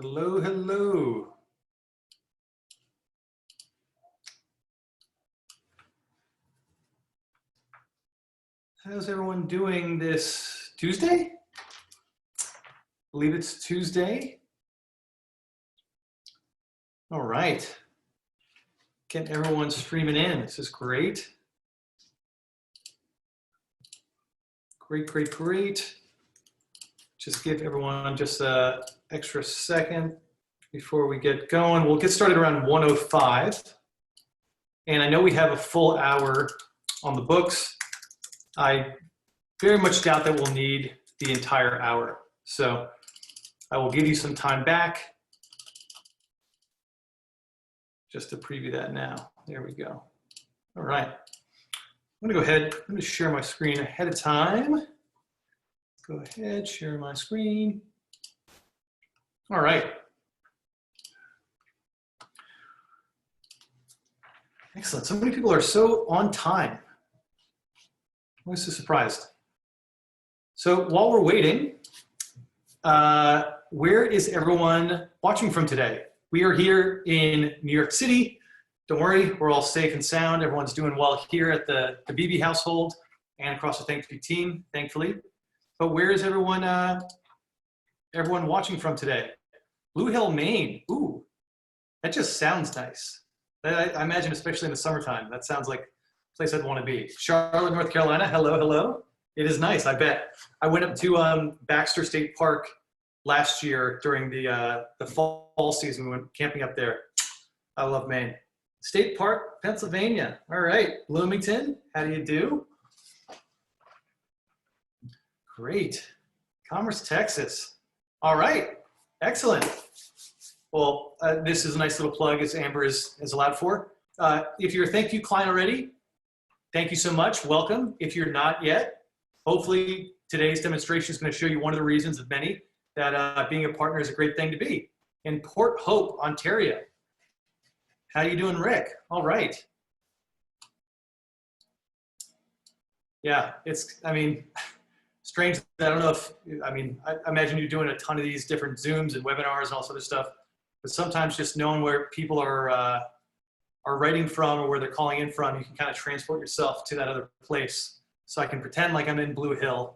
Hello, hello. How's everyone doing this Tuesday? I believe it's Tuesday. All right. Getting everyone streaming in. This is great. Great. Just give everyone just an extra second before we get going. We'll get started around 1:05. And I know we have a full hour on the books. I very much doubt that we'll need the entire hour. So I will give you some time back just to preview that now. There we go. All right. I'm gonna go ahead, I'm gonna share my screen ahead of time. Go ahead, share my screen. All right. Excellent. So many people are so on time. I'm so surprised. So while we're waiting, where is everyone watching from today? We are here in New York City. Don't worry, we're all safe and sound. Everyone's doing well here at the Beebe household and across the ThankView team, thankfully. But where is everyone watching from today? Blue Hill, Maine. Ooh, that just sounds nice. I imagine, especially in the summertime, that sounds like a place I'd want to be. Charlotte, North Carolina. Hello, hello. It is nice, I bet. I went up to Baxter State Park last year during the fall season. We went camping up there. I love Maine. State Park, Pennsylvania. All right, Bloomington, how do you do? Great. Commerce, Texas. All right, excellent. Well, this is a nice little plug as Amber is allowed for. If you're a ThankView client already, thank you so much, welcome. If you're not yet, hopefully today's demonstration is going to show you one of the reasons of many that being a partner is a great thing to be. In Port Hope, Ontario. How you doing, Rick? All right. Yeah, I mean, strange. I don't know if, I imagine you're doing a ton of these different Zooms and webinars and all this other stuff, but sometimes just knowing where people are writing from or where they're calling in from, you can kind of transport yourself to that other place. So I can pretend like I'm in Blue Hill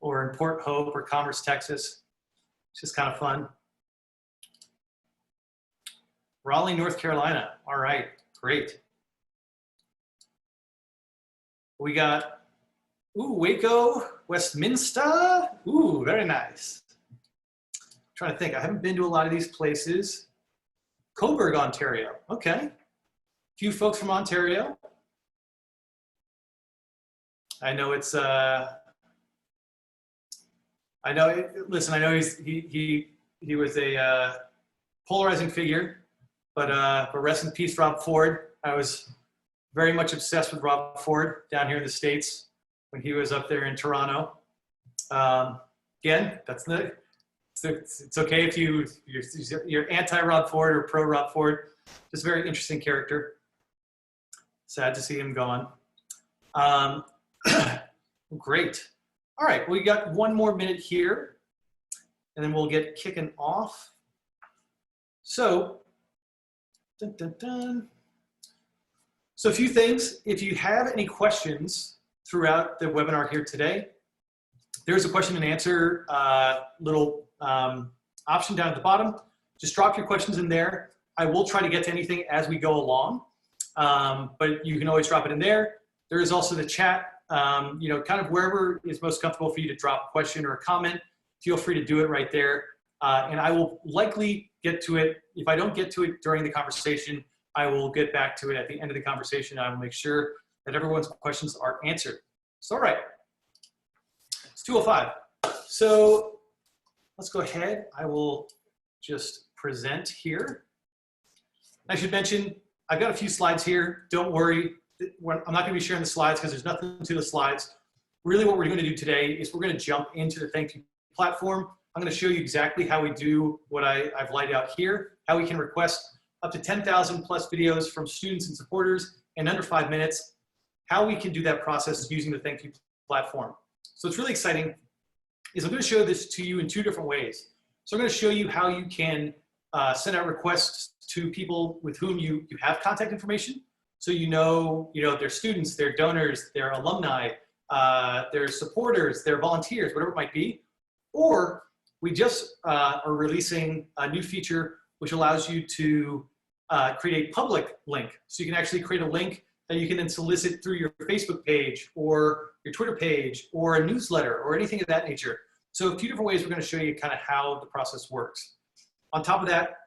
or in Port Hope or Commerce, Texas. It's just kind of fun. Raleigh, North Carolina. All right, great. We got, ooh, Waco, Westminster. Ooh, very nice. I'm trying to think, I haven't been to a lot of these places. Coburg, Ontario, okay. Few folks from Ontario. I know it's, listen, I know he was a polarizing figure, but rest in peace, Rob Ford. I was very much obsessed with Rob Ford down here in the States when he was up there in Toronto. Again, it's okay if you're anti-Rob Ford or pro-Rob Ford. Just a very interesting character. Sad to see him gone. Great. All right, we got one more minute here, and then we'll get kicking off. So, So a few things. If you have any questions throughout the webinar here today, there's a question and answer little option down at the bottom. Just drop your questions in there. I will try to get to anything as we go along, but you can always drop it in there. There is also the chat, you know, kind of wherever is most comfortable for you to drop a question or a comment, feel free to do it right there. And I will likely get to it. If I don't get to it during the conversation, I will get back to it at the end of the conversation. I will make sure that everyone's questions are answered. So, all right, it's 2:05. So let's go ahead. I will just present here. I should mention, I've got a few slides here. Don't worry. I'm not going to be sharing the slides because there's nothing to the slides. Really what we're going to do today is we're going to jump into the ThankView platform. I'm going to show you exactly how we do what I've laid out here, how we can request up to 10,000 plus videos from students and supporters in under 5 minutes, how we can do that process using the ThankView platform. So it's really exciting is I'm going to show this to you in two different ways. So I'm going to show you how you can send out requests to people with whom you have contact information. So you know their students, their donors, their alumni, their supporters, their volunteers, whatever it might be. Or we just are releasing a new feature which allows you to create a public link. So you can actually create a link that you can then solicit through your Facebook page or your Twitter page or a newsletter or anything of that nature. So a few different ways we're going to show you kind of how the process works. On top of that,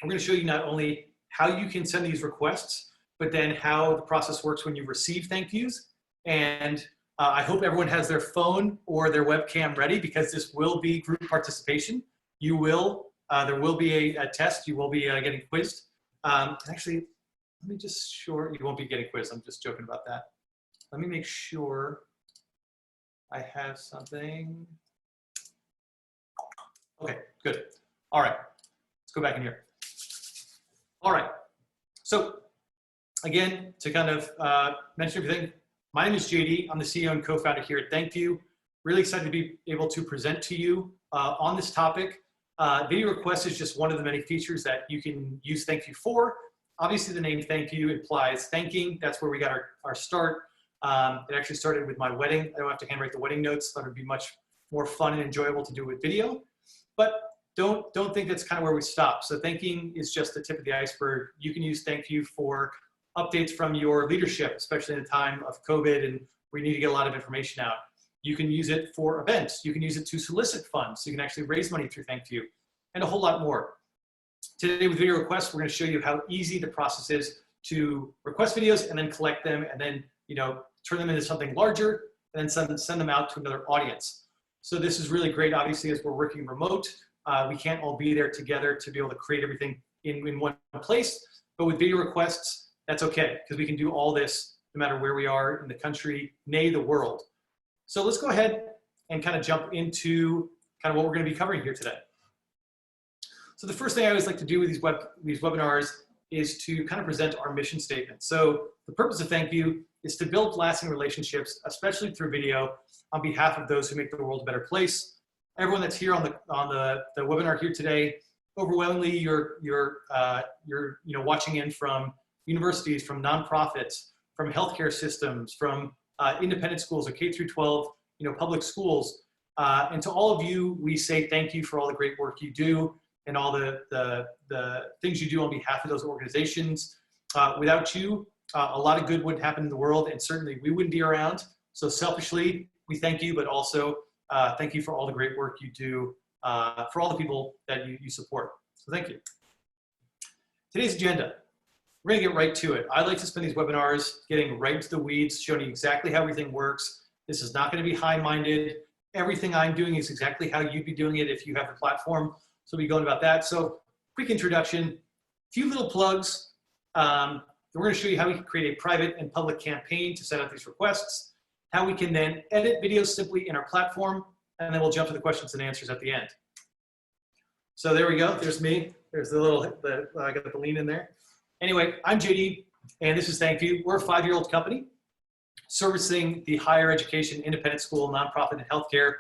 we're going to show you not only how you can send these requests, but then how the process works when you receive thank yous. And I hope everyone has their phone or their webcam ready, because this will be group participation. You will, there will be a test. You will be getting quizzed. Actually, let me just sure you won't be getting quizzed. I'm just joking about that. Let me make sure I have something. Okay, good. All right, let's go back in here. All right, so again, to kind of mention everything, my name is JD. I'm the CEO and co-founder here at ThankView. Really excited to be able to present to you on this topic. Video request is just one of the many features that you can use ThankView for. Obviously, the name ThankView implies thanking. That's where we got our start. It actually started with my wedding. I don't have to handwrite the wedding notes. Thought it'd be much more fun and enjoyable to do with video. But don't think that's kind of where we stop. So thanking is just the tip of the iceberg. You can use ThankView for updates from your leadership, especially in a time of COVID and we need to get a lot of information out. You can use it for events. You can use it to solicit funds. So you can actually raise money through ThankView and a whole lot more. Today with video requests, we're going to show you how easy the process is to request videos and then collect them and then turn them into something larger and then send them out to another audience. So this is really great, obviously, as we're working remote. We can't all be there together to be able to create everything in one place. But with video requests, that's okay, because we can do all this no matter where we are in the country, nay, the world. So let's go ahead and kind of jump into kind of what we're going to be covering here today. So the first thing I always like to do with these webinars is to kind of present our mission statement. So the purpose of ThankView is to build lasting relationships, especially through video, on behalf of those who make the world a better place. Everyone that's here on the webinar here today, overwhelmingly you're watching in from universities, from nonprofits, from healthcare systems, from independent schools or K through 12, public schools. And to all of you, we say thank you for all the great work you do and all the things you do on behalf of those organizations. Without you, a lot of good wouldn't happen in the world, and certainly we wouldn't be around. So selfishly, we thank you, but also thank you for all the great work you do for all the people that you support. So thank you. Today's agenda, we're gonna get right to it. I like to spend these webinars getting right into the weeds, showing you exactly how everything works. This is not gonna be high-minded. Everything I'm doing is exactly how you'd be doing it if you have a platform. So we'll be going about that. So quick introduction, a few little plugs. We're gonna show you how we can create a private and public campaign to send out these requests, how we can then edit videos simply in our platform, and then we'll jump to the questions and answers at the end. So there we go, there's me. There's the little, I got the lean in there. Anyway, I'm JD, and this is ThankView. We're a 5-year-old company servicing the higher education, independent school, nonprofit, and healthcare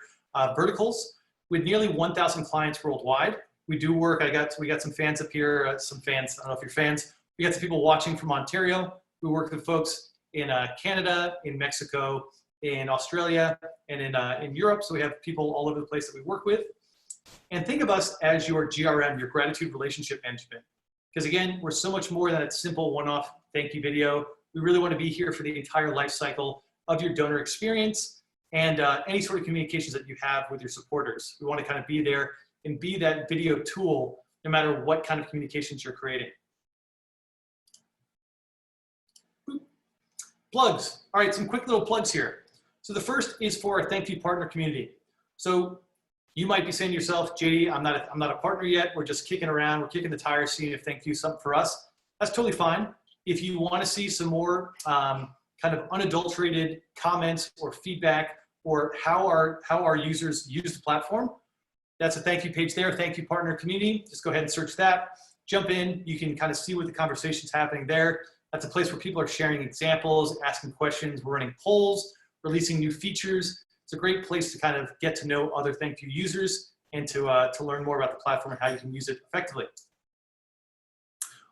verticals with nearly 1,000 clients worldwide. We do work, we got some fans up here, some fans, I don't know if you're fans. We got some people watching from Ontario. We work with folks in Canada, in Mexico, in Australia, and in Europe. So we have people all over the place that we work with. And think of us as your GRM, your gratitude relationship management. Because again, we're so much more than a simple one-off thank you video. We really want to be here for the entire life cycle of your donor experience and any sort of communications that you have with your supporters. We want to kind of be there and be that video tool no matter what kind of communications you're creating. Plugs. All right, some quick little plugs here. So the first is for our ThankView partner community. So you might be saying to yourself, JD, I'm not a partner yet. We're just kicking around. We're kicking the tires, seeing if ThankView is something for us. That's totally fine. If you want to see some more kind of unadulterated comments or feedback or how our users use the platform, that's a ThankView page there, ThankView partner community. Just go ahead and search that. Jump in. You can kind of see what the conversation's happening there. That's a place where people are sharing examples, asking questions. We're running polls, releasing new features. It's a great place to kind of get to know other ThankView users and to learn more about the platform and how you can use it effectively.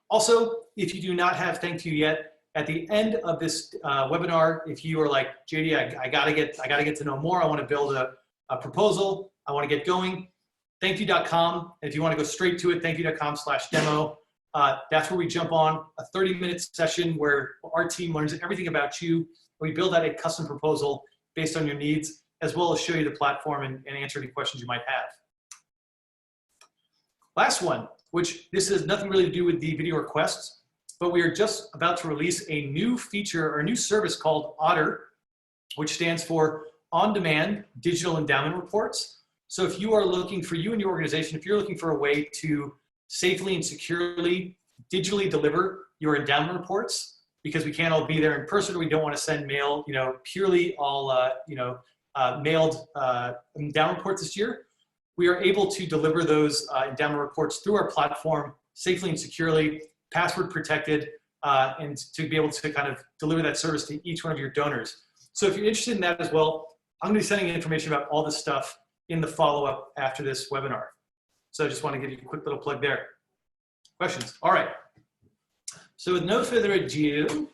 Also, if you do not have ThankView yet, at the end of this webinar, if you are like, JD, I gotta get to know more, I wanna build a proposal, I wanna get going, thankview.com, and if you wanna go straight to it, thankview.com/demo, that's where we jump on a 30-minute session where our team learns everything about you. We build out a custom proposal based on your needs, as well as show you the platform and answer any questions you might have. Last one, which this has nothing really to do with the video requests, but we are just about to release a new feature or a new service called Otter, which stands for On-Demand Digital Endowment Reports. So if you are looking for you and your organization, if you're looking for a way to safely and securely digitally deliver your endowment reports, because we can't all be there in person, we don't want to send mail, purely all, mailed endowment reports this year. We are able to deliver those endowment reports through our platform safely and securely, password protected, and to be able to kind of deliver that service to each one of your donors. So if you're interested in that as well, I'm going to be sending information about all this stuff in the follow-up after this webinar. So I just want to give you a quick little plug there. Questions? All right. So with no further ado,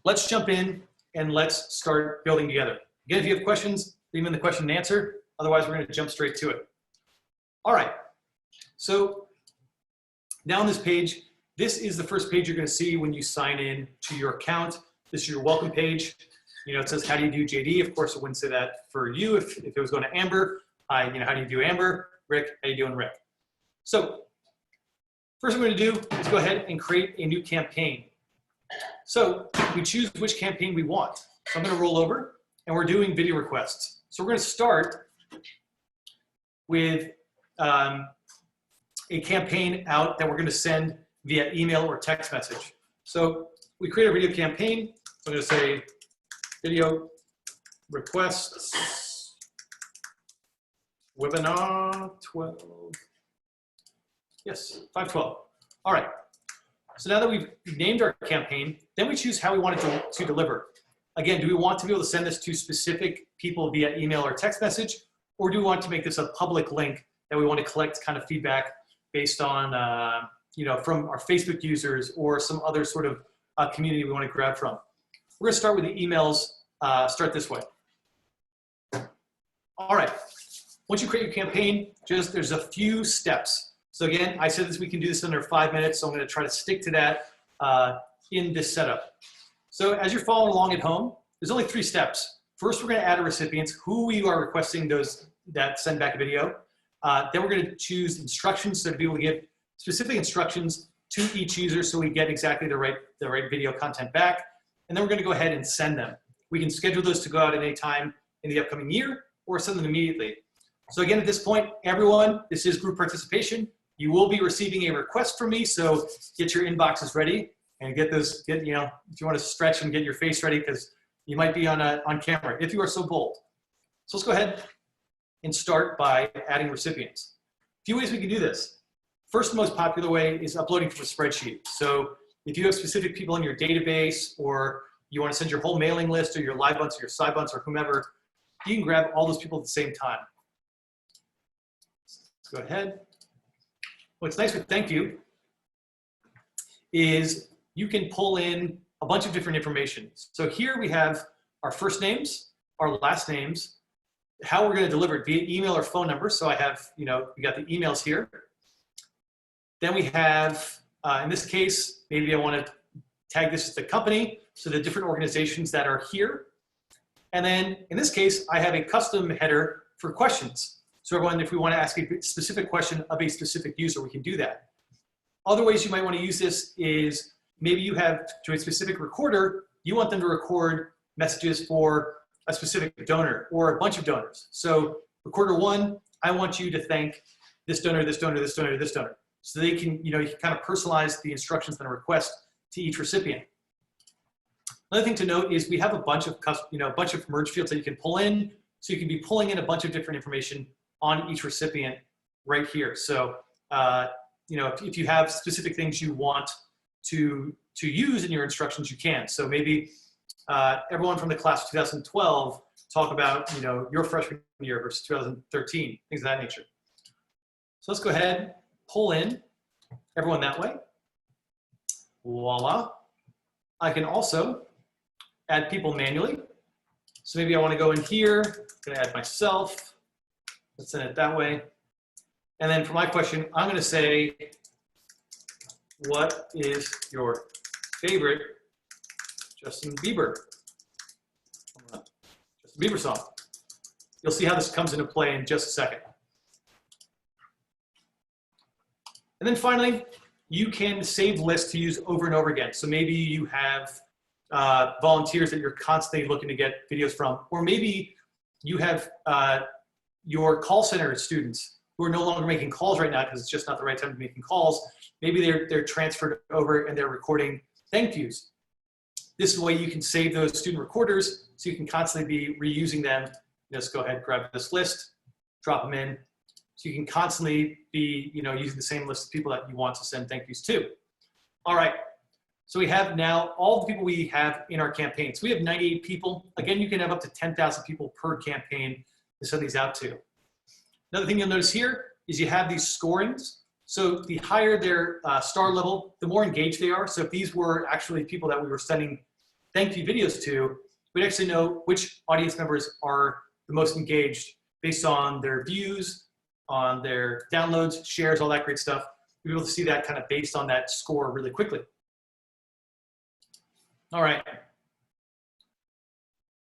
let's jump in and let's start building together. Again, if you have questions, leave them in the question and answer. Otherwise, we're going to jump straight to it. All right. So now on this page, this is the first page you're going to see when you sign in to your account. This is your welcome page. It says, how do you do JD? Of course, it wouldn't say that for you if it was going to Amber. How do you do Amber? Rick, how you doing, Rick? So first what we're going to do is go ahead and create a new campaign. So we choose which campaign we want. So I'm going to roll over, and we're doing video requests. So we're going to start with a campaign out that we're going to send via email or text message. So we create a video campaign. I'm going to say video requests webinar 12. Yes, 512. All right. So now that we've named our campaign, then we choose how we want it to deliver. Again, do we want to be able to send this to specific people via email or text message, or do we want to make this a public link that we want to collect kind of feedback based on, from our Facebook users or some other sort of community we want to grab from? We're going to start with the emails, start this way. All right. Once you create your campaign, there's a few steps. So again, I said we can do this under 5 minutes, so I'm going to try to stick to that in this setup. So as you're following along at home, there's only 3 steps. First, we're going to add a recipient, who we are requesting that send back a video. Then we're going to choose instructions, so to be able to give specific instructions to each user so we get exactly the right video content back. And then we're going to go ahead and send them. We can schedule those to go out at any time in the upcoming year or send them immediately. So again, at this point, everyone, this is group participation. You will be receiving a request from me, so get your inboxes ready and if you want to stretch and get your face ready, because you might be on camera if you are so bold. So let's go ahead and start by adding recipients. A few ways we can do this. First and most popular way is uploading from a spreadsheet. So if you have specific people in your database, or you want to send your whole mailing list or your live bunts or your side bunts or whomever, you can grab all those people at the same time. Let's go ahead. What's nice with ThankView is you can pull in a bunch of different information. So here we have our first names, our last names, how we're going to deliver it via email or phone number. So I have, we got the emails here. Then we have, in this case, maybe I want to tag this as the company, so the different organizations that are here. And then in this case, I have a custom header for questions. So everyone, if we want to ask a specific question of a specific user, we can do that. Other ways you might want to use this is maybe you have to a specific recorder, you want them to record messages for a specific donor or a bunch of donors. So recorder 1, I want you to thank this donor, this donor, this donor, this donor. So they can, you can kind of personalize the instructions and a request to each recipient. Another thing to note is we have a bunch of, merge fields that you can pull in. So you can be pulling in a bunch of different information on each recipient right here. So, if you have specific things you want to use in your instructions, you can. So maybe everyone from the class of 2012 talk about, your freshman year versus 2013, things of that nature. So let's go ahead, pull in everyone that way. Voila. I can also add people manually. So maybe I want to go in here, I'm going to add myself. Let's send it that way. And then for my question, I'm going to say, what is your favorite Justin Bieber song? You'll see how this comes into play in just a second. And then finally, you can save lists to use over and over again. So maybe you have volunteers that you're constantly looking to get videos from, or maybe you have your call center students who are no longer making calls right now because it's just not the right time to be making calls. Maybe they're transferred over and they're recording ThankViews. This is a way you can save those student recorders so you can constantly be reusing them. Just go ahead, grab this list, drop them in. So you can constantly be using the same list of people that you want to send ThankViews to. All right, so we have now all the people we have in our campaigns. We have 98 people. Again, you can have up to 10,000 people per campaign to send these out to. Another thing you'll notice here is you have these scorings. So the higher their star level, the more engaged they are. So if these were actually people that we were sending ThankView videos to, we'd actually know which audience members are the most engaged based on their views, on their downloads, shares, all that great stuff. We'll be able to see that kind of based on that score really quickly. All right.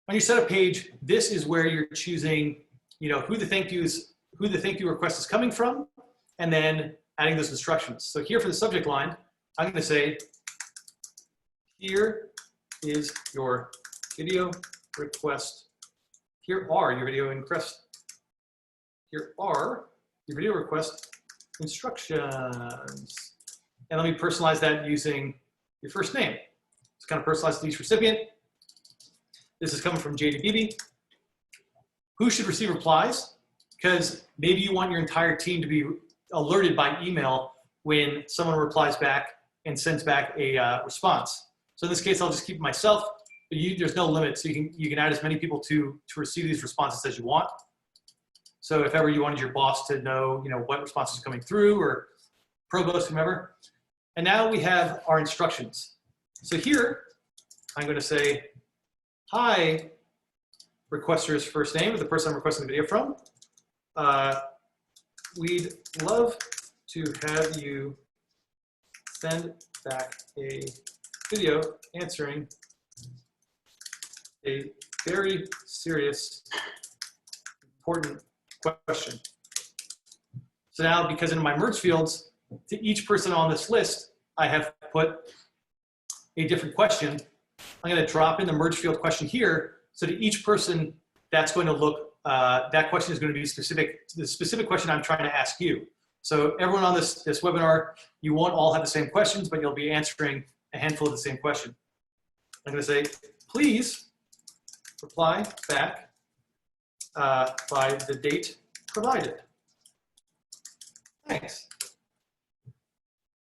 On your setup page, this is where you're choosing, who the thank you request is coming from, and then adding those instructions. So here for the subject line, I'm going to say, here is your video request. Here are your video request. Here are your video request instructions. And let me personalize that using your first name. It's kind of personalized to each recipient. This is coming from JD Beebe. Who should receive replies? Because maybe you want your entire team to be alerted by email when someone replies back and sends back a response. So in this case, I'll just keep myself. But there's no limit, so you can add as many people to receive these responses as you want. So if ever you wanted your boss to know, what response is coming through, or provost, whomever. And now we have our instructions. So here, I'm going to say, hi, requester's first name, the person I'm requesting the video from. We'd love to have you send back a video answering a very serious, important question. So now, because in my merge fields, to each person on this list, I have put a different question. I'm going to drop in the merge field question here. So to each person, that's going to look, that question is going to be specific to the specific question I'm trying to ask you. So everyone on this webinar, you won't all have the same questions, but you'll be answering a handful of the same question. I'm going to say, please reply back by the date provided. Thanks.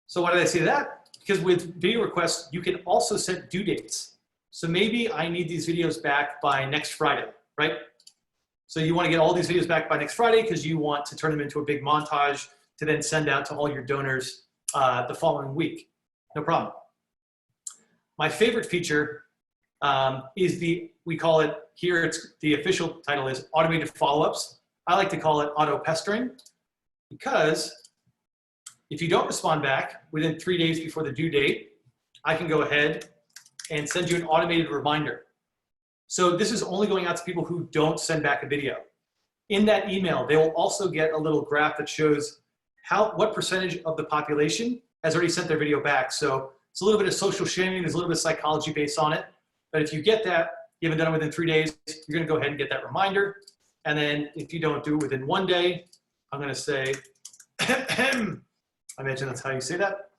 So why did I say that? Because with video requests, you can also set due dates. So maybe I need these videos back by next Friday, right? So you want to get all these videos back by next Friday because you want to turn them into a big montage to then send out to all your donors the following week. No problem. My favorite feature is we call it here, the official title is automated follow-ups. I like to call it auto-pestering because if you don't respond back within 3 days before the due date, I can go ahead and send you an automated reminder. So this is only going out to people who don't send back a video. In that email, they will also get a little graph that shows what percentage of the population has already sent their video back. So it's a little bit of social shaming, there's a little bit of psychology based on it. But if you get that, you haven't done it within 3 days, you're gonna go ahead and get that reminder. And then if you don't do it within 1 day, I'm gonna say, I imagine that's how you say that.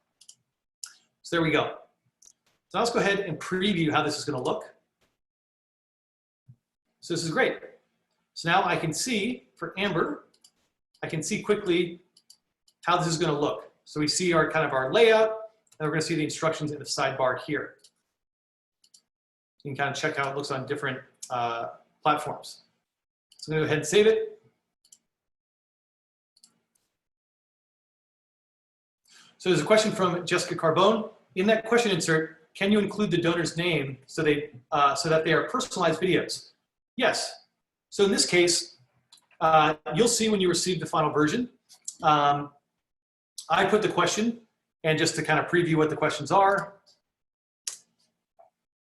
So there we go. So let's go ahead and preview how this is gonna look. So this is great. So now I can see, for Amber, I can see quickly how this is gonna look. So we see our our layout, and we're gonna see the instructions in the sidebar here. You can kind of check how it looks on different platforms. So I'm gonna go ahead and save it. So there's a question from Jessica Carbone. In that question insert, can you include the donor's name so that they are personalized videos? Yes. So in this case, you'll see when you receive the final version, I put the question, and just to kind of preview what the questions are,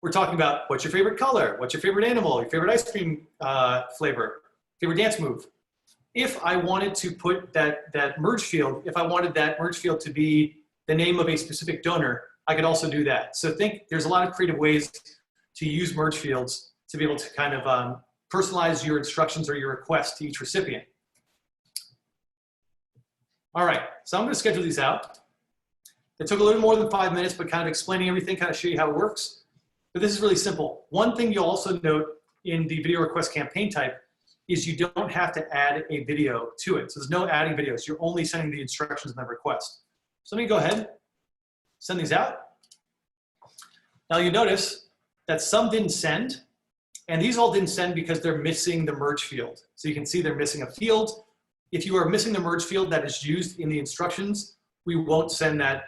we're talking about what's your favorite color, what's your favorite animal, your favorite ice cream flavor, favorite dance move. If I wanted to put that merge field, if I wanted that merge field to be the name of a specific donor, I could also do that. So there's a lot of creative ways to use merge fields to be able to kind of personalize your instructions or your request to each recipient. All right, so I'm gonna schedule these out. It took a little more than 5 minutes, but kind of explaining everything, kind of show you how it works. But this is really simple. One thing you'll also note in the video request campaign type is you don't have to add a video to it. So there's no adding videos. You're only sending the instructions in the request. So let me go ahead, send these out. Now you notice that some didn't send, and these all didn't send because they're missing the merge field. So you can see they're missing a field. If you are missing the merge field that is used in the instructions, we won't send that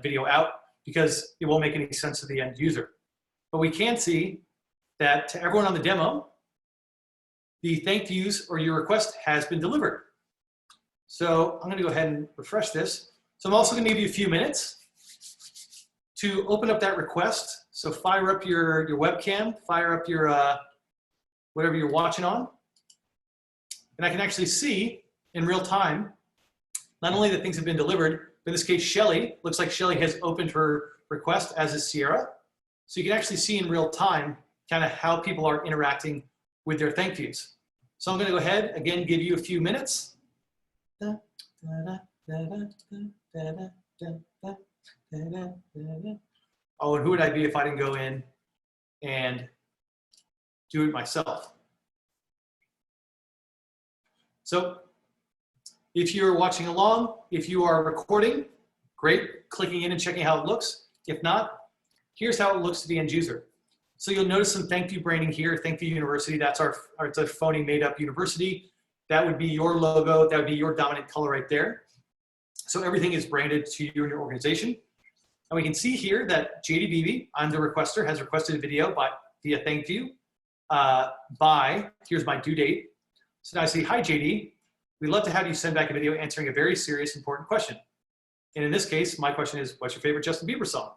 video out because it won't make any sense to the end user. But we can see that to everyone on the demo, the thank views or your request has been delivered. So I'm gonna go ahead and refresh this. So I'm also gonna give you a few minutes to open up that request. So fire up your webcam, fire up your whatever you're watching on. And I can actually see in real time, not only that things have been delivered, but in this case, Shelly, looks like Shelly has opened her request, as is Sierra. So you can actually see in real time kind of how people are interacting with their thank views. So I'm gonna go ahead, again, give you a few minutes. Oh, and who would I be if I didn't go in and do it myself? So if you're watching along, if you are recording, great, clicking in and checking how it looks. If not, here's how it looks to the end user. So you'll notice some ThankView branding here, ThankView University, that's it's a phony made up university. That would be your logo, that would be your dominant color right there. So everything is branded to you and your organization. And we can see here that JD Beebe, I'm the requester, has requested a video via ThankView here's my due date. So now I say, hi JD, we'd love to have you send back a video answering a very serious, important question. And in this case, my question is, what's your favorite Justin Bieber song?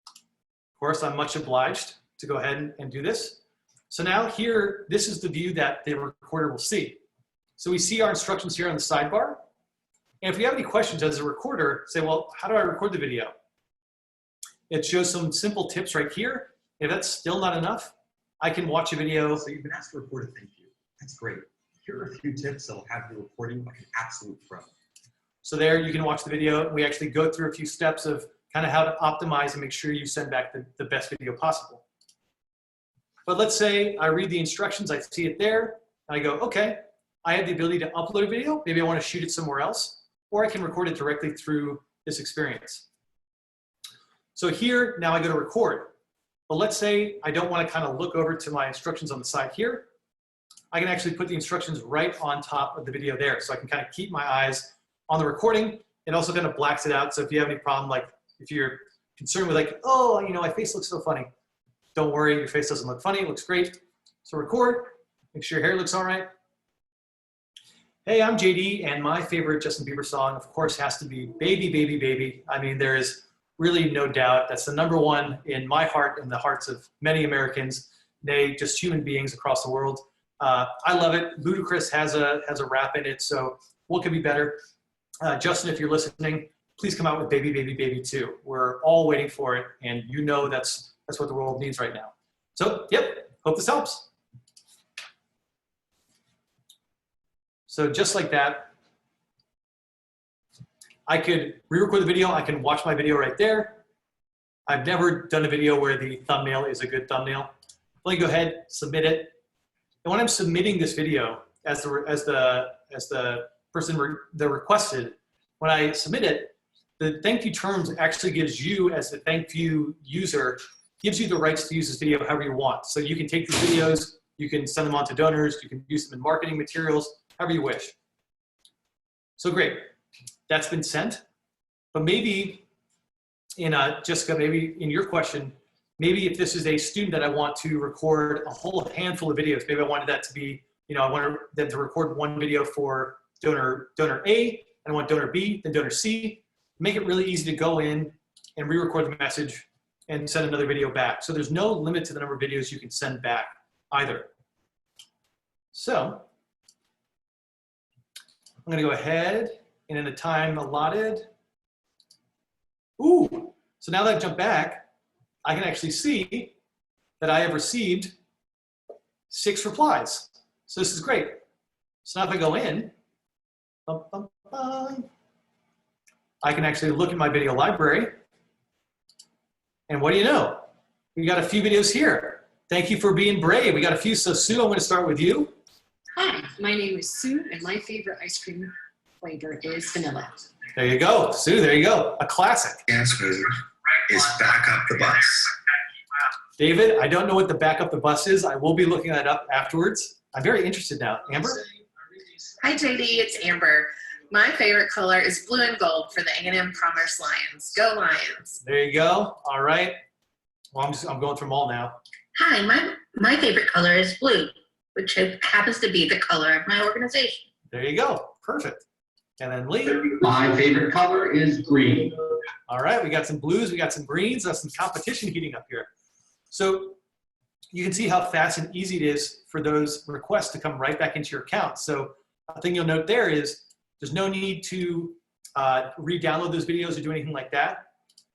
Of course, I'm much obliged to go ahead and do this. So now here, this is the view that the recorder will see. So we see our instructions here on the sidebar. And if we have any questions as a recorder, say, well, how do I record the video? It shows some simple tips right here. If that's still not enough, I can watch a video. So you've been asked to record a thank you. That's great. Here are a few tips that will have you recording like an absolute pro. So there you can watch the video. We actually go through a few steps of kind of how to optimize and make sure you send back the best video possible. But let's say I read the instructions, I see it there, and I go, okay, I have the ability to upload a video. Maybe I want to shoot it somewhere else, or I can record it directly through this experience. So here, now I go to record. But let's say I don't want to kind of look over to my instructions on the side here. I can actually put the instructions right on top of the video there. So I can kind of keep my eyes on the recording. It also kind of blacks it out. So if you have any problem, like if you're concerned with like, oh, you know, my face looks so funny. Don't worry, your face doesn't look funny, it looks great. So record, make sure your hair looks all right. Hey, I'm JD, and my favorite Justin Bieber song, of course, has to be Baby, Baby, Baby. I mean, there is really no doubt. That's the #1 in my heart and the hearts of many Americans, nay, just human beings across the world. I love it. Ludacris has a rap in it, so what could be better? Justin, if you're listening, please come out with Baby, Baby, Baby 2. We're all waiting for it, and you know that's what the world needs right now. So, yep, hope this helps. So just like that, I could re-record the video. I can watch my video right there. I've never done a video where the thumbnail is a good thumbnail. Let me go ahead, submit it. And when I'm submitting this video as the person that requested, when I submit it, the ThankView terms actually gives you, as the ThankView user, gives you the rights to use this video however you want. So you can take these videos, you can send them on to donors, you can use them in marketing materials, however you wish. So great, that's been sent. But maybe in Jessica, maybe in your question, maybe if this is a student that I want to record a whole handful of videos, maybe I wanted that to be, I wanted them to record one video for donor A, and I want donor B, then donor C. Make it really easy to go in and re-record the message and send another video back. So there's no limit to the number of videos you can send back either. So I'm gonna go ahead and in the time allotted, ooh, so now that I've jumped back, I can actually see that I have received 6 replies. So this is great. So now if I go in, I can actually look at my video library. And what do you know? We got a few videos here. Thank you for being brave. We got a few. So Sue, I'm going to start with you. Hi, my name is Sue, and my favorite ice cream flavor is vanilla. There you go. Sue, there you go. A classic. The answer is back up the bus. David, I don't know what the back up the bus is. I will be looking that up afterwards. I'm very interested now. Amber? Hi JD, it's Amber. My favorite color is blue and gold for the A&M Commerce Lions. Go Lions. There you go. All right. Well, I'm going through them all now. Hi, my favorite color is blue, which happens to be the color of my organization. There you go. Perfect. And then Lee. My favorite color is green. All right. We got some blues. We got some greens. There's some competition heating up here. So you can see how fast and easy it is for those requests to come right back into your account. So a thing you'll note there is there's no need to re-download those videos or do anything like that.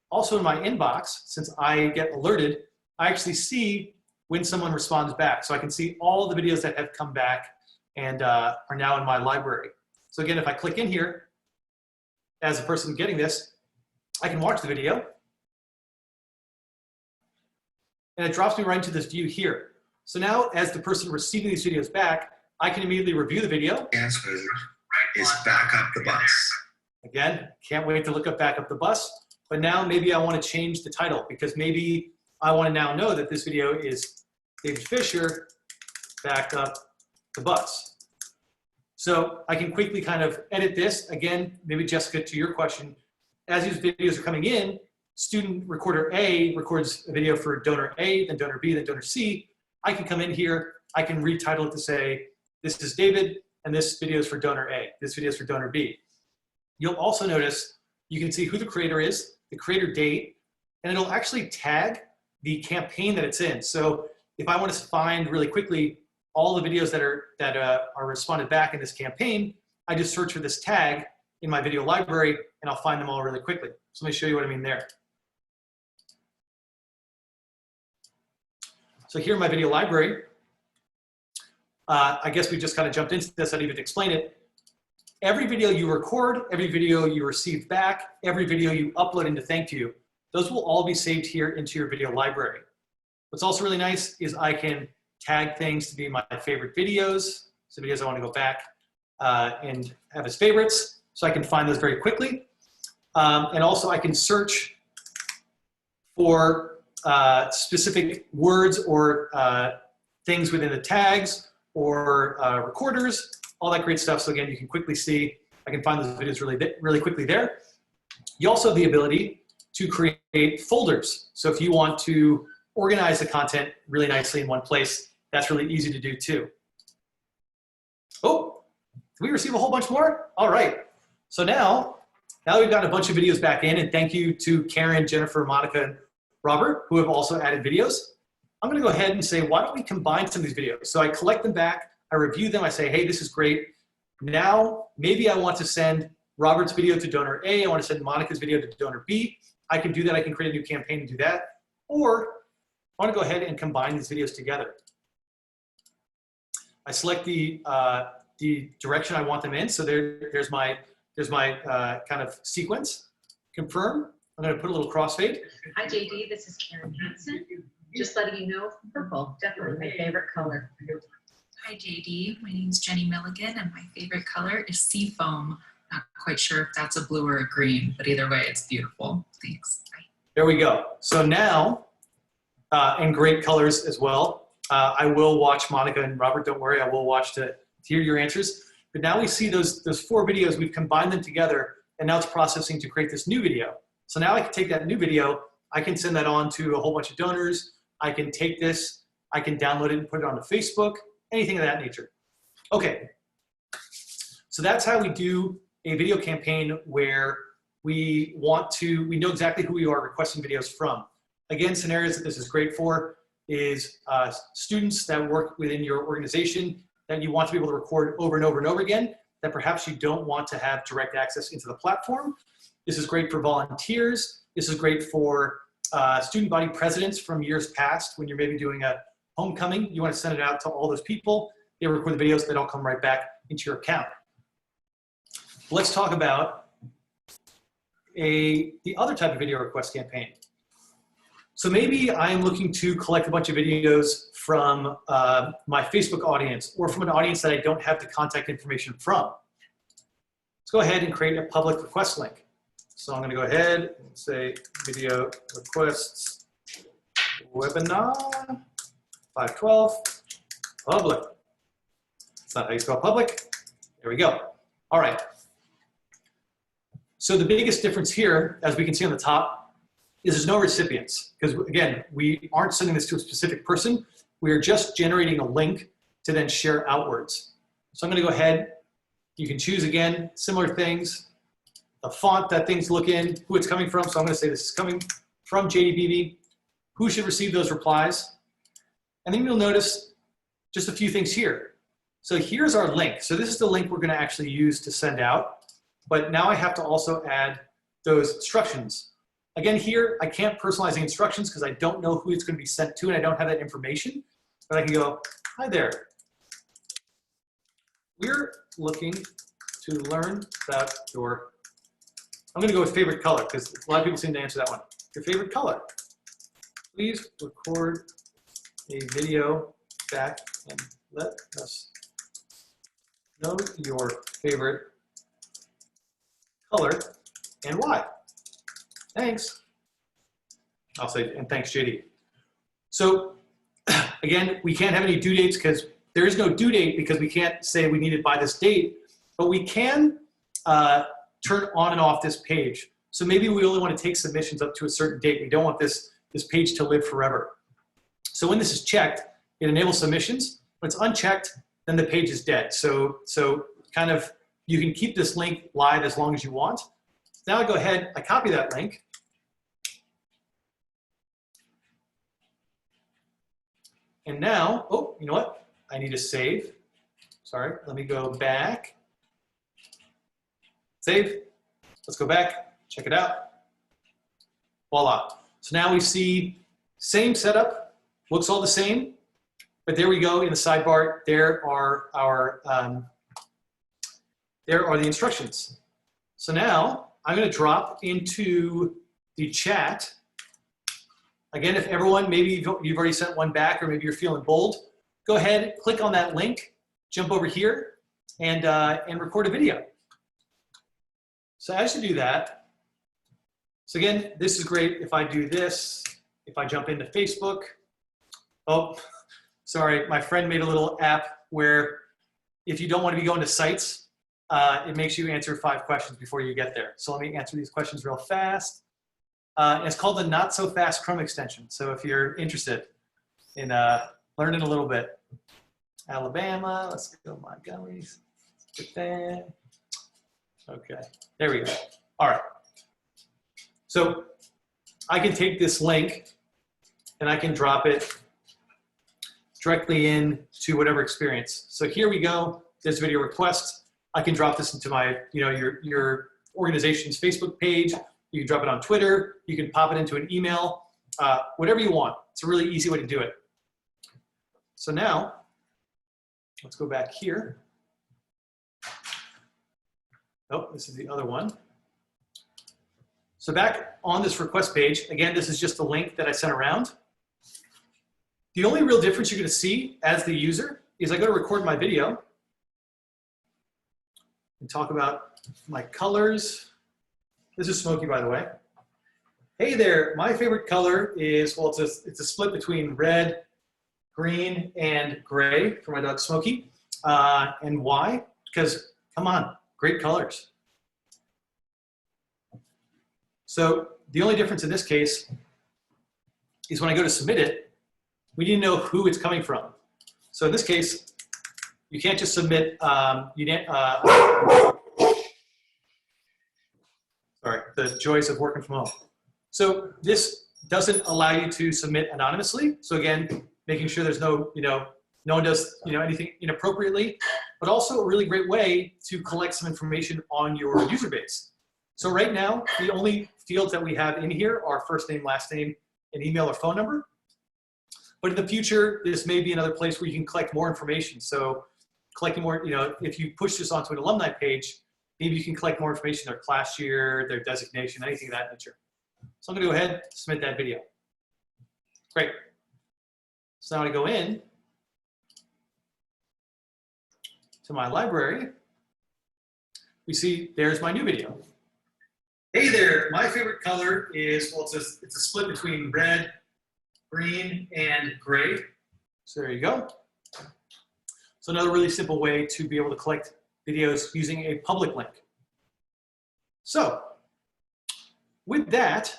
Also in my inbox, since I get alerted, I actually see when someone responds back. So I can see all the videos that have come back and are now in my library. So again, if I click in here, as a person getting this, I can watch the video. And it drops me right into this view here. So now as the person receiving these videos back, I can immediately review the video. The answer is back up the bus. Again, can't wait to look up back up the bus. But now maybe I want to change the title because maybe I want to now know that this video is David Fisher, back up the bus. So I can quickly kind of edit this. Again, maybe Jessica, to your question, as these videos are coming in, student recorder A records a video for donor A, then donor B, then donor C. I can come in here, I can retitle it to say, this is David, and this video is for donor A. This video is for donor B. You'll also notice you can see who the creator is, the creator date, and it'll actually tag the campaign that it's in. So if I want to find really quickly all the videos that are responded back in this campaign, I just search for this tag in my video library, and I'll find them all really quickly. So let me show you what I mean there. So here in my video library, I guess we just kind of jumped into this. I didn't even explain it. Every video you record, every video you receive back, every video you upload into ThankView, those will all be saved here into your video library. What's also really nice is I can tag things to be my favorite videos, so videos I want to go back and have as favorites, so I can find those very quickly. And also I can search for specific words or things within the tags or recorders, all that great stuff. So again, you can quickly see, I can find those videos really quickly there. You also have the ability to create folders. So if you want to organize the content really nicely in one place, that's really easy to do too. Oh, did we receive a whole bunch more? All right. So now that we've got a bunch of videos back in, and thank you to Karen, Jennifer, Monica, and Robert, who have also added videos, I'm gonna go ahead and say, why don't we combine some of these videos? So I collect them back, I review them, I say, hey, this is great. Now, maybe I want to send Robert's video to donor A, I want to send Monica's video to donor B. I can do that, I can create a new campaign and do that. Or I want to go ahead and combine these videos together. I select the direction I want them in. So there's my kind of sequence. Confirm. I'm going to put a little crossfade. Hi JD, this is Karen Hansen. Just letting you know, purple, definitely my favorite color. Hi JD, my name is Jenny Milligan and my favorite color is Seafoam. Not quite sure if that's a blue or a green, but either way, it's beautiful. Thanks. Bye. There we go. So now, and great colors as well. I will watch Monica and Robert, don't worry, I will watch to hear your answers. But now we see those 4 videos, we've combined them together. and now it's processing to create this new video. So now I can take that new video, I can send that on to a whole bunch of donors. I can take this, I can download it and put it onto Facebook, anything of that nature. Okay, so that's how we do a video campaign where we know exactly who we are requesting videos from. Again, scenarios that this is great for is students that work within your organization that you want to be able to record over and over and over again, that perhaps you don't want to have direct access into the platform. This is great for volunteers. This is great for student body presidents from years past when you're maybe doing a homecoming. You want to send it out to all those people. They record the videos, they don't come right back into your account. Let's talk about the other type of video request campaign. So maybe I'm looking to collect a bunch of videos from my Facebook audience or from an audience that I don't have the contact information from. Let's go ahead and create a public request link. So I'm going to go ahead and say video requests webinar 512 public. That's not how you spell public. There we go. All right. So the biggest difference here, as we can see on the top, is there's no recipients. Because again, we aren't sending this to a specific person. We are just generating a link to then share outwards. So I'm going to go ahead. You can choose again, similar things, the font that things look in, who it's coming from. So I'm going to say this is coming from JD Beebe. Who should receive those replies? And then you'll notice just a few things here. So here's our link. So this is the link we're going to actually use to send out. But now I have to also add those instructions. Again, here, I can't personalize the instructions because I don't know who it's going to be sent to and I don't have that information. But I can go, hi there. We're looking to learn about your, I'm going to go with favorite color because a lot of people seem to answer that one. Your favorite color. Please record a video back and let us know your favorite color and why. Thanks. I'll say, and thanks, JD. So again, we can't have any due dates because there is no due date because we can't say we need it by this date, but we can turn on and off this page. So maybe we only want to take submissions up to a certain date. We don't want this page to live forever. So when this is checked, it enables submissions. When it's unchecked, then the page is dead. So kind of, you can keep this link live as long as you want. Now I go ahead, I copy that link. And now, oh, you know what? I need to save. Sorry, let me go back. Save. Let's go back, check it out. Voila. So now we see same setup, looks all the same, but there we go in the sidebar. There are the instructions. So now I'm going to drop into the chat. Again, if everyone, maybe you've already sent one back or maybe you're feeling bold, go ahead, click on that link, jump over here, and record a video. So as you do that, so again, this is great if I do this, if I jump into Facebook. Oh, sorry, my friend made a little app where if you don't want to be going to sites, it makes you answer 5 questions before you get there. So let me answer these questions real fast. And it's called the Not So Fast Chrome extension. So if you're interested in learning a little bit. Alabama, let's go Montgomery. Okay, there we go. All right. So I can take this link and I can drop it directly in to whatever experience. So here we go. There's video request. I can drop this into my, your organization's Facebook page. You can drop it on Twitter. You can pop it into an email, whatever you want. It's a really easy way to do it. So now, let's go back here. Oh, this is the other one. So back on this request page, again, this is just a link that I sent around. The only real difference you're going to see as the user is I go to record my video and talk about my colors. This is Smokey, by the way. Hey there, my favorite color is, well, it's a split between red, green, and gray for my dog Smokey. And why? Because, come on, great colors. So the only difference in this case is when I go to submit it, we need to know who it's coming from. So in this case, you can't just submit, sorry, the joys of working from home. So this doesn't allow you to submit anonymously. So again, making sure there's no, no one does, anything inappropriately, but also a really great way to collect some information on your user base. So right now, the only fields that we have in here are first name, last name, and email or phone number. But in the future, this may be another place where you can collect more information. So collecting more, if you push this onto an alumni page, maybe you can collect more information, their class year, their designation, anything of that nature. So I'm gonna go ahead and submit that video. Great. So now I go in to my library. We see there's my new video. Hey there, my favorite color is, well, it's a split between red, green, and gray. So there you go. So another really simple way to be able to collect videos using a public link. So with that,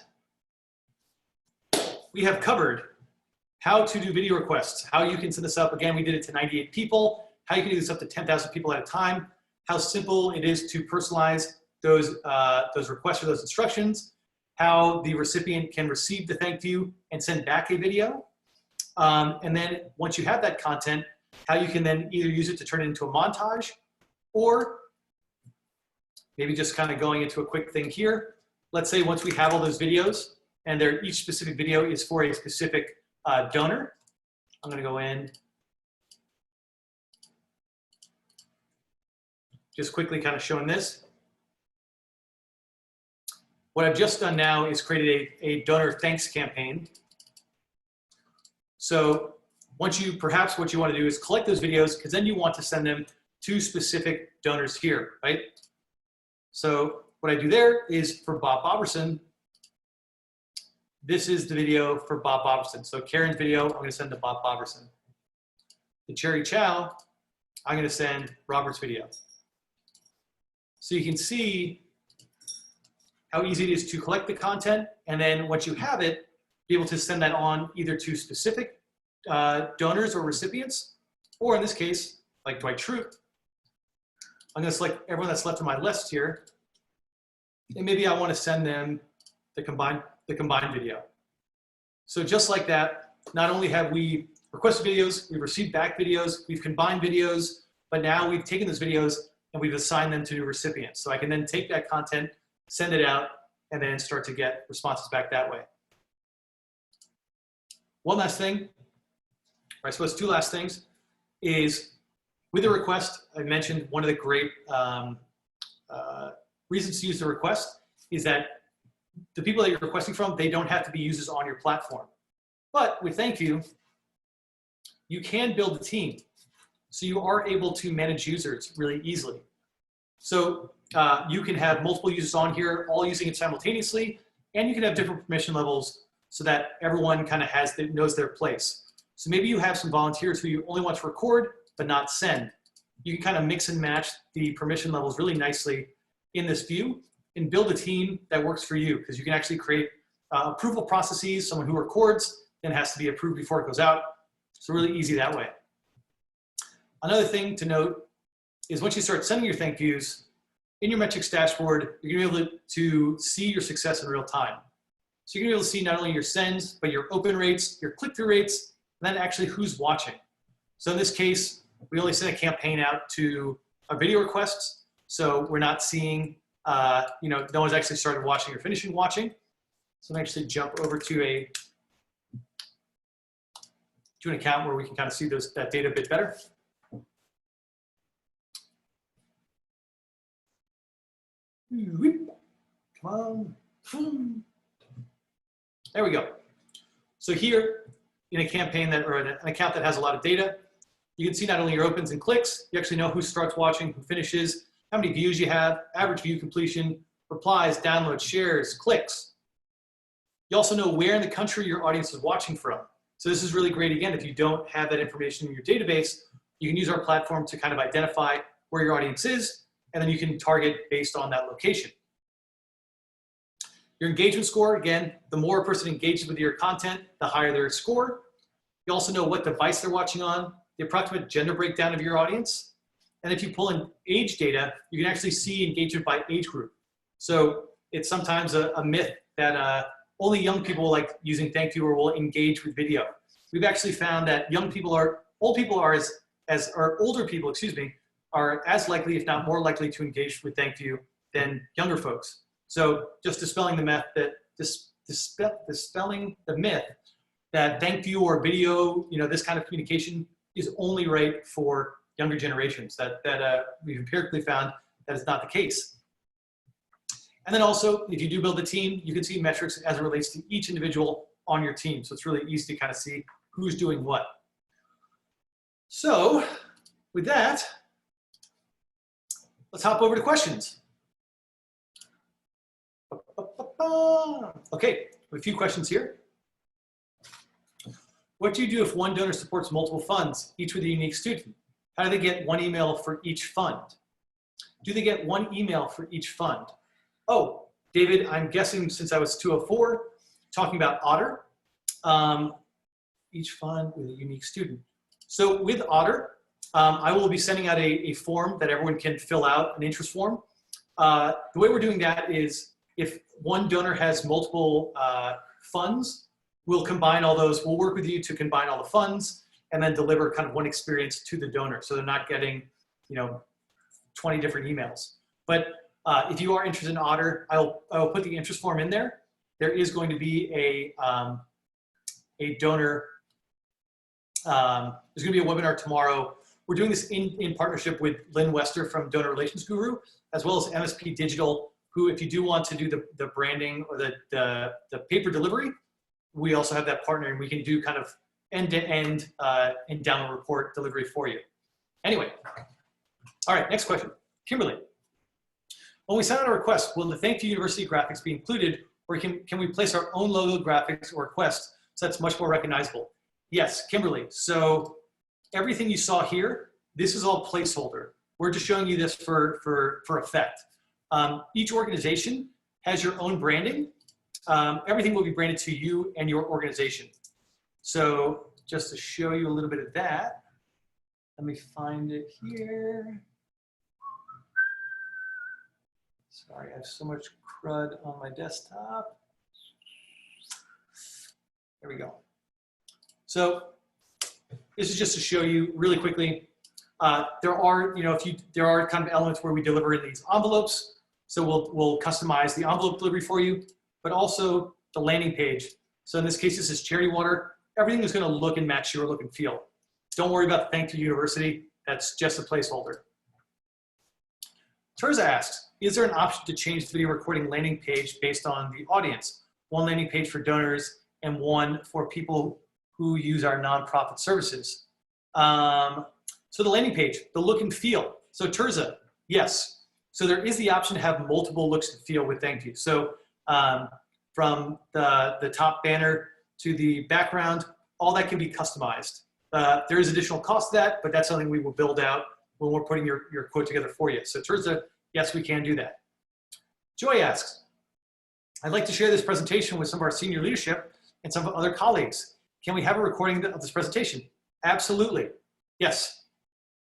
we have covered how to do video requests, how you can send this up. Again, we did it to 98 people, how you can do this up to 10,000 people at a time, how simple it is to personalize those requests or those instructions, how the recipient can receive the ThankView and send back a video. And then once you have that content, how you can then either use it to turn it into a montage, or maybe just kind of going into a quick thing here. Let's say once we have all those videos and each specific video is for a specific donor. I'm gonna go in, just quickly kind of showing this. What I've just done now is created a donor thanks campaign. So perhaps what you want to do is collect those videos, because then you want to send them to specific donors here, right? So what I do there is for Bob Boberson, this is the video for Bob Boberson. So Karen's video, I'm going to send to Bob Boberson. The Cherry Chow, I'm going to send Robert's video. So you can see how easy it is to collect the content, and then once you have it, be able to send that on either to specific donors or recipients, or in this case, like Dwight Schrute, I'm going to select everyone that's left on my list here, and maybe I want to send them the combined video. So just like that, not only have we requested videos, we've received back videos, we've combined videos, but now we've taken those videos and we've assigned them to new recipients. So I can then take that content, send it out, and then start to get responses back that way. One last thing, or I suppose two last things, is with a request, I mentioned one of the great reasons to use the request is that the people that you're requesting from, they don't have to be users on your platform. But with ThankView, you can build a team. So you are able to manage users really easily. So you can have multiple users on here, all using it simultaneously, and you can have different permission levels so that everyone kind of knows their place. So maybe you have some volunteers who you only want to record, but not send. You can kind of mix and match the permission levels really nicely in this view and build a team that works for you, because you can actually create approval processes. Someone who records then has to be approved before it goes out. So really easy that way. Another thing to note is once you start sending your ThankViews, in your metrics dashboard, you're gonna be able to see your success in real time. So you're gonna be able to see not only your sends, but your open rates, your click-through rates, and then actually who's watching. So in this case, we only sent a campaign out to our video requests. So we're not seeing, no one's actually started watching or finishing watching. So I'm actually jump over to an account where we can kind of see that data a bit better. Come on. There we go. So here in a campaign or an account that has a lot of data, you can see not only your opens and clicks, you actually know who starts watching, who finishes, how many views you have, average view completion, replies, downloads, shares, clicks. You also know where in the country your audience is watching from. So this is really great. Again, if you don't have that information in your database, you can use our platform to kind of identify where your audience is, and then you can target based on that location. Your engagement score, again, the more a person engages with your content, the higher their score. You also know what device they're watching on, the approximate gender breakdown of your audience. And if you pull in age data, you can actually see engagement by age group. So it's sometimes a myth that only young people like using ThankView or will engage with video. We've actually found that older people are as likely, if not more likely, to engage with ThankView than younger folks. So just dispelling the myth that dispelling the myth that ThankView or video, this kind of communication is only right for younger generations. That we've empirically found that is not the case. And then also, if you do build a team, you can see metrics as it relates to each individual on your team. So it's really easy to kind of see who's doing what. So with that, let's hop over to questions. Okay, a few questions here. What do you do if one donor supports multiple funds, each with a unique student? How do they get one email for each fund? Do they get one email for each fund? Oh, David, I'm guessing since I was 204, talking about Otter, each fund with a unique student. So with Otter, I will be sending out a form that everyone can fill out, an interest form. The way we're doing that is if one donor has multiple funds, we'll combine all those. We'll work with you to combine all the funds and then deliver kind of one experience to the donor. So they're not getting, 20 different emails. But if you are interested in Otter, I'll put the interest form in there. There is going to be a donor, there's going to be a webinar tomorrow. We're doing this in partnership with Lynn Wester from Donor Relations Guru, as well as MSP Digital, who, if you do want to do the branding or the paper delivery, we also have that partner, and we can do kind of end-to-end download report delivery for you. Anyway, all right, next question. Kimberly, when we send out a request, will the ThankView University graphics be included, or can we place our own logo graphics or request so that's much more recognizable? Yes, Kimberly. So everything you saw here, this is all placeholder. We're just showing you this for effect. Each organization has your own branding. Everything will be branded to you and your organization. So just to show you a little bit of that, let me find it here. Sorry, I have so much crud on my desktop. There we go. So this is just to show you really quickly. There are, there are kind of elements where we deliver in these envelopes. So we'll customize the envelope delivery for you, but also the landing page. So in this case, this is Charity Water. Everything is going to look and match your look and feel. Don't worry about the ThankView University. That's just a placeholder. Terza asks, is there an option to change the video recording landing page based on the audience? One landing page for donors and one for people who use our nonprofit services. So the landing page, the look and feel. So Terza, yes. So there is the option to have multiple looks and feel with ThankView. So from the top banner to the background, all that can be customized. There is additional cost to that, but that's something we will build out when we're putting your quote together for you. So Terza, yes, we can do that. Joy asks, I'd like to share this presentation with some of our senior leadership and some other colleagues. Can we have a recording of this presentation? Absolutely, yes.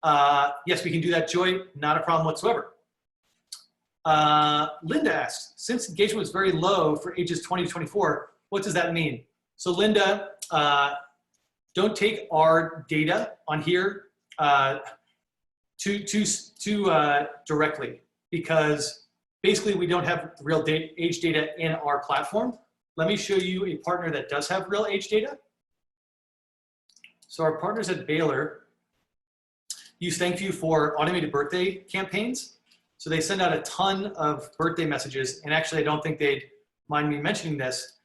Yes, we can do that, Joy, not a problem whatsoever. Linda asks, since engagement was very low for ages 20 to 24, what does that mean? So Linda, don't take our data on here too directly, because basically we don't have real age data in our platform. Let me show you a partner that does have real age data. So our partners at Baylor use ThankView for automated birthday campaigns. So they send out a ton of birthday messages, and actually I don't think they'd mind me mentioning this.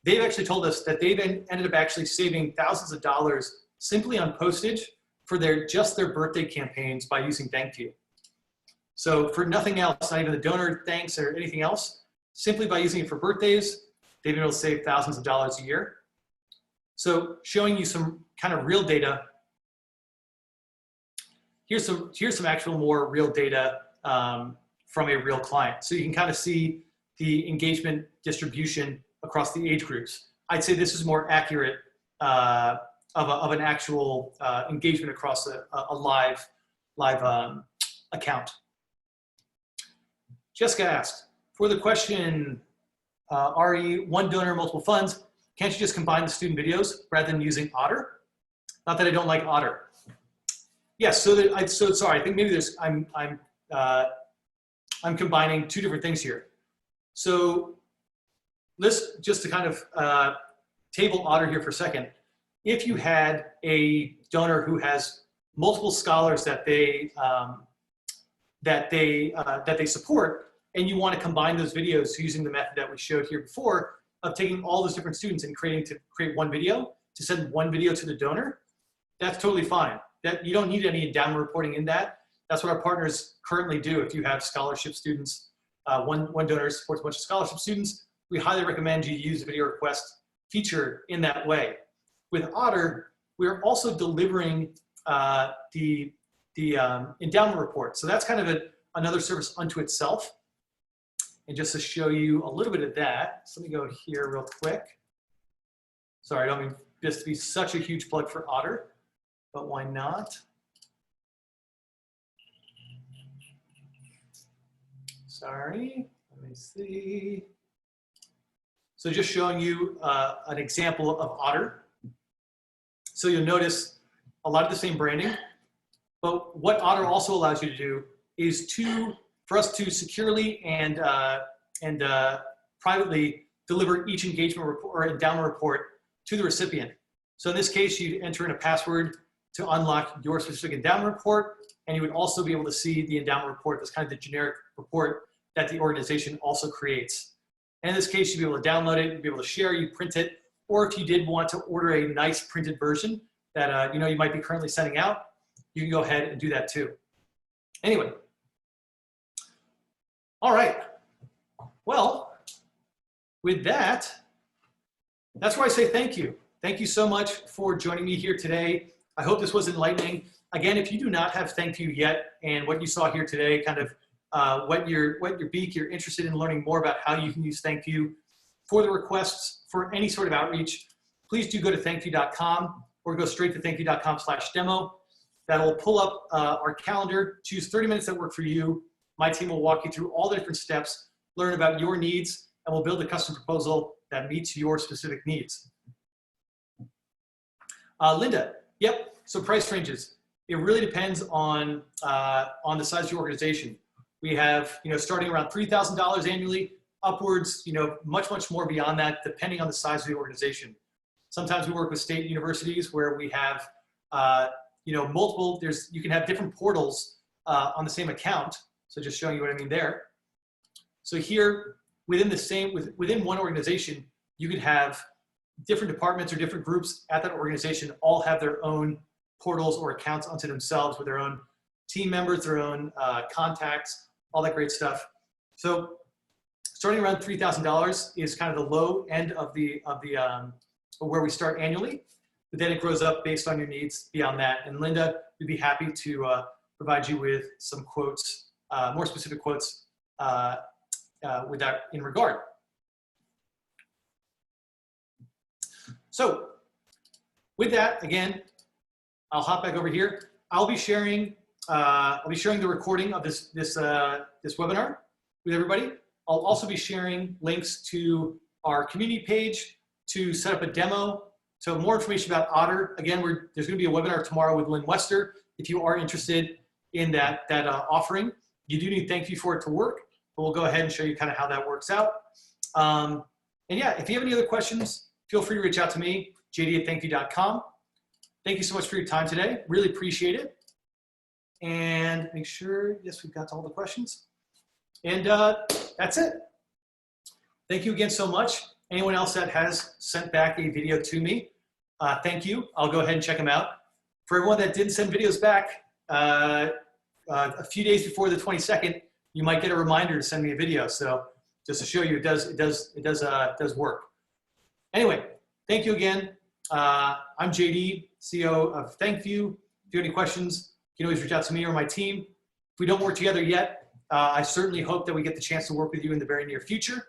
They've actually told us that they've ended up actually saving thousands of dollars simply on postage for just their birthday campaigns by using ThankView. So for nothing else, not even the donor thanks or anything else, simply by using it for birthdays, they've been able to save thousands of dollars a year. So showing you some kind of real data. Here's some actual more real data from a real client. So you can kind of see the engagement distribution across the age groups. I'd say this is more accurate of an actual engagement across a live account. Jessica asked, for the question, RE, one donor, multiple funds, can't you just combine the student videos rather than using Otter? Not that I don't like Otter. Yes, so sorry, I think maybe there's, I'm combining two different things here. So let's just to kind of table Otter here for a second. If you had a donor who has multiple scholars that they support, and you want to combine those videos using the method that we showed here before of taking all those different students and create one video to send one video to the donor, that's totally fine. That you don't need any endowment reporting in that. That's what our partners currently do. If you have scholarship students, one donor supports a bunch of scholarship students, we highly recommend you use the video request feature in that way. With Otter, we're also delivering the endowment report. So that's kind of another service unto itself. And just to show you a little bit of that, so let me go here real quick. Sorry, I don't mean this to be such a huge plug for Otter, but why not? Sorry, let me see. So just showing you an example of Otter. So you'll notice a lot of the same branding, but what Otter also allows you to do is for us to securely and privately deliver each engagement report or endowment report to the recipient. So in this case, you'd enter in a password to unlock your specific endowment report, and you would also be able to see the endowment report that's kind of the generic report that the organization also creates. And in this case, you'd be able to download it, you'd be able to share, you print it, or if you did want to order a nice printed version that you might be currently sending out, you can go ahead and do that too. Anyway. All right, well, with that, that's where I say thank you. Thank you so much for joining me here today. I hope this was enlightening. Again, if you do not have ThankView yet, and what you saw here today kind of whet your beak, you're interested in learning more about how you can use ThankView for the requests for any sort of outreach, please do go to thankview.com or go straight to thankview.com/demo. That'll pull up our calendar, choose 30 minutes that work for you. My team will walk you through all the different steps, learn about your needs, and we'll build a custom proposal that meets your specific needs. Linda, yep, so price ranges. It really depends on the size of your organization. We have, starting around $3,000 annually, upwards, much, much more beyond that, depending on the size of the organization. Sometimes we work with state universities where we have, multiple, you can have different portals on the same account. So just showing you what I mean there. So here, within one organization, you could have different departments or different groups at that organization all have their own portals or accounts unto themselves with their own team members, their own contacts, all that great stuff. So starting around $3,000 is kind of the low end of where we start annually, but then it grows up based on your needs beyond that. And Linda, we'd be happy to provide you with some quotes, more specific quotes with that in regard. So with that, again, I'll hop back over here. I'll be sharing the recording of this webinar with everybody. I'll also be sharing links to our community page to set up a demo. So more information about Otter. Again, there's going to be a webinar tomorrow with Lynn Wester. If you are interested in that offering, you do need ThankView for it to work, but we'll go ahead and show you kind of how that works out. And yeah, if you have any other questions, feel free to reach out to me, jd@thankview.com. Thank you so much for your time today. Really appreciate it. And make sure, yes, we've got to all the questions. And that's it. Thank you again so much. Anyone else that has sent back a video to me, thank you. I'll go ahead and check them out. For everyone that didn't send videos back, a few days before the 22nd, you might get a reminder to send me a video. So just to show you, it does work. Anyway, thank you again. I'm JD, CEO of ThankView. If you have any questions, you can always reach out to me or my team. If we don't work together yet, I certainly hope that we get the chance to work with you in the very near future.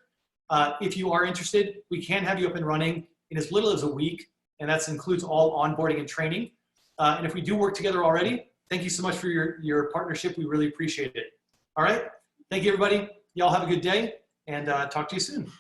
If you are interested, we can have you up and running in as little as a week, and that includes all onboarding and training. And if we do work together already, thank you so much for your partnership. We really appreciate it. All right. Thank you, everybody. Y'all have a good day, and talk to you soon.